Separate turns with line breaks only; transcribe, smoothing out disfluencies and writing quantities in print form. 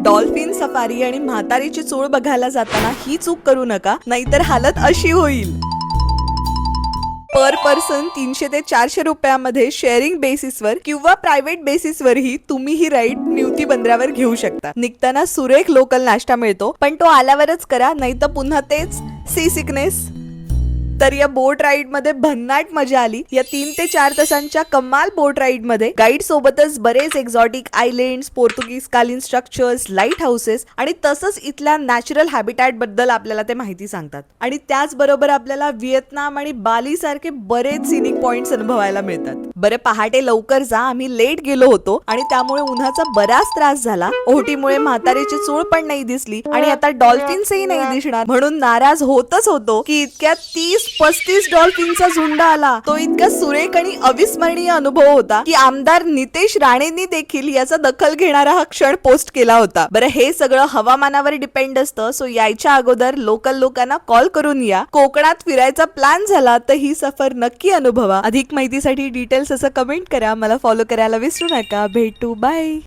Dolphin safari आणि म्हातारीची चूळ बघायला जाताना ही चूक करू नका, नाहीतर हालत अशी होईल. पर पर्सन 300 ते 400 रुपयामध्ये शेअरिंग बेसिसवर किंवा प्रायव्हेट बेसिसवरही तुम्ही ही राईड निवती बंदरावर घेऊ शकता. निघताना सुरेख लोकल नाश्ता मिळतो, पण तो आल्यावरच करा, नाही तर पुन्हा तेच सी सिकनेस. तर या बोट राईड मध्ये भन्नाट मजा आली. या 3 ते 4 तासांच्या कमाल बोट राईड मध्ये गाईड सोबतच बरेच एक्झॉटिक आयलँड्स, पोर्तुगीज कालीन स्ट्रक्चर्स, लाईट हाऊसेस आणि तसंच इथल्या नॅचरल हॅबिटॅट बद्दल आपल्याला ते माहिती सांगतात. आणि त्याचबरोबर आपल्याला व्हिएतनाम आणि बाली सारखे बरेच सिनिक पॉइंट्स अनुभवायला मिळतात. बरे पहाटे लवकर जा, आम्ही लेट गेलो होतो आणि त्यामुळे उन्हाचा बराच त्रास झाला. ओहोटीमुळे म्हातारीची चूळ पण नाही दिसली आणि आता डॉल्फिन्सही नाही दिसणार म्हणून नाराज होतच होतो की इतक्या 30-35 डॉल्फिनचा झुंड आला. तो इतका सुरेख आणि अविस्मरणीय अनुभव होता की आमदार नितेश राणेंनी देखील याचा दखल घेणारा हा क्षण पोस्ट केला होता. बरं, हे सगळं हवामानावर डिपेंड असतं, सो यायच्या अगोदर लोकल लोकांना कॉल करून या. कोकणात फिरायचा प्लॅन झाला तर ही सफर नक्की अनुभवा. अधिक माहितीसाठी डिटेल्स असं कमेंट करा. मला फॉलो करायला विसरू नका. भेटू, बाय.